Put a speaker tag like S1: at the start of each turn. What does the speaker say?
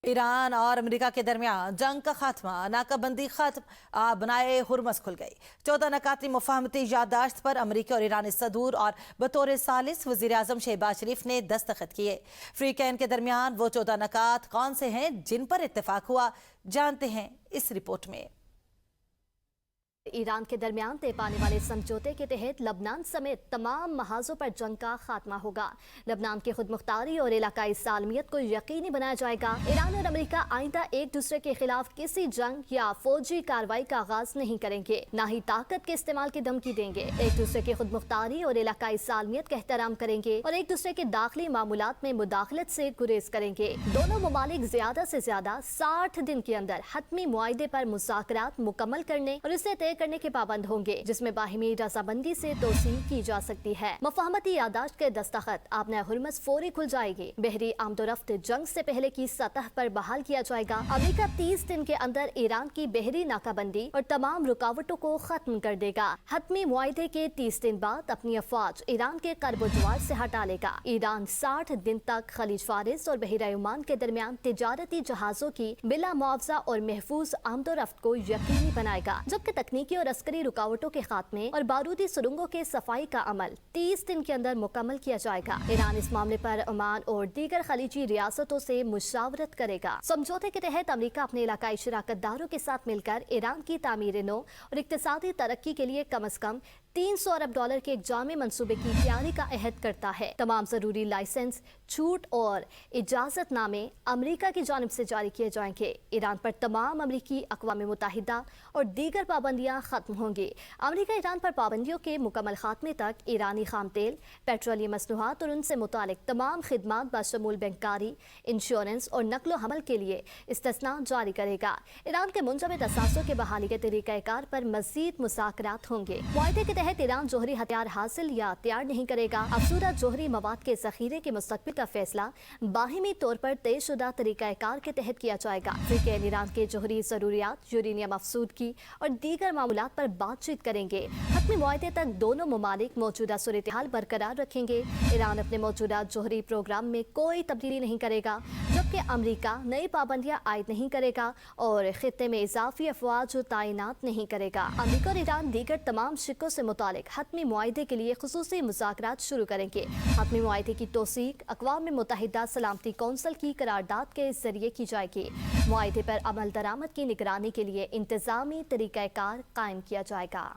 S1: ایران اور امریکہ کے درمیان جنگ کا خاتمہ، ناکہ بندی ختم، بنائے ہرمز کھل گئی۔ 14 نکاتی مفاہمتی یادداشت پر امریکی اور ایرانی صدور اور بطور ثالث وزیر اعظم شہباز شریف نے دستخط کیے۔ فریقین کے درمیان وہ 14 نکات کون سے ہیں جن پر اتفاق ہوا، جانتے ہیں اس رپورٹ میں۔
S2: ایران کے درمیان طے پانے والے سمجھوتے کے تحت لبنان سمیت تمام محاذوں پر جنگ کا خاتمہ ہوگا۔ لبنان کی خود مختاری اور علاقائی سالمیت کو یقینی بنایا جائے گا۔ ایران اور امریکہ آئندہ ایک دوسرے کے خلاف کسی جنگ یا فوجی کارروائی کا آغاز نہیں کریں گے، نہ ہی طاقت کے استعمال کی دھمکی دیں گے۔ ایک دوسرے کی خود مختاری اور علاقائی سالمیت کا احترام کریں گے اور ایک دوسرے کے داخلی معاملات میں مداخلت سے گریز کریں گے۔ دونوں ممالک زیادہ سے زیادہ 60 دن کے اندر حتمی معاہدے پر مذاکرات مکمل کرنے اور اسے طے کرنے کے پابند ہوں گے، جس میں باہمی رضامندی سے توسیع کی جا سکتی ہے۔ مفاہمتی یادداشت کے دستخط آبنۂ ہرمز فوری کھل جائے گی۔ بحری آمد و رفت جنگ سے پہلے کی سطح پر بحال کیا جائے گا۔ امریکہ 30 دن کے اندر ایران کی بحری ناکہ بندی اور تمام رکاوٹوں کو ختم کر دے گا۔ حتمی معاہدے کے 30 دن بعد اپنی افواج ایران کے قرب و جوار سے ہٹا لے گا۔ ایران 60 دن تک خلیج فارس اور بحیرہ عمان کے درمیان تجارتی جہازوں کی بلا معاوضہ اور محفوظ آمد و رفت کو یقینی بنائے گا، جبکہ تکنیکی اور عسکری رکاوٹوں کے خاتمے اور بارودی سرنگوں کے صفائی کا عمل 30 دن کے اندر مکمل کیا جائے گا۔ ایران اس معاملے پر عمان اور دیگر خلیجی ریاستوں سے مشاورت کرے گا۔ سمجھوتے کے تحت امریکہ اپنے علاقائی شراکت داروں کے ساتھ مل کر ایران کی تعمیر نو اور اقتصادی ترقی کے لیے کم از کم $300 ارب کے ایک جامع منصوبے کی تیاری کا عہد کرتا ہے۔ تمام ضروری لائسنس، چھوٹ اور اجازت نامے امریکہ کی جانب سے جاری کیے جائیں گے۔ ایران پر تمام امریکی، اقوام متحدہ اور دیگر پابندیاں ختم ہوں گی۔ امریکہ ایران پر پابندیوں کے مکمل خاتمے تک ایرانی خام تیل، پیٹرولیم مصنوعات اور ان سے متعلق تمام خدمات بشمول بینکاری، انشورنس اور نقل و حمل کے لیے استثناء جاری کرے گا۔ ایران کے منجمد اثاثوں کے بحالی کے طریقہ کار پر مزید مذاکرات ہوں گے۔ معاہدے کے تحت ایران جوہری ہتھیار حاصل یا تیار نہیں کرے گا۔ افزودہ جوہری مواد کے ذخیرے کے مستقبل کا فیصلہ باہمی طور پر طے شدہ طریقہ کار کے تحت کیا جائے گا۔ فریقین ایران کے جوہری ضروریات، یورینیم افزودگی اور دیگر معاملات پر بات چیت کریں گے۔ حتمی معاہدے تک دونوں ممالک موجودہ صورتحال برقرار رکھیں گے۔ ایران اپنے موجودہ جوہری پروگرام میں کوئی تبدیلی نہیں کرے گا، جبکہ امریکہ نئی پابندیاں عائد نہیں کرے گا اور خطے میں اضافی افواج تعینات نہیں کرے گا۔ امریکہ اور ایران دیگر تمام شقوں سے متعلق حتمی معاہدے کے لیے خصوصی مذاکرات شروع کریں گے۔ حتمی معاہدے کی توثیق اقوام متحدہ سلامتی کونسل کی قرارداد کے ذریعے کی جائے گی۔ معاہدے پر عمل درآمد کی نگرانی کے لیے انتظامی طریقہ کار قائم کیا جائے گا۔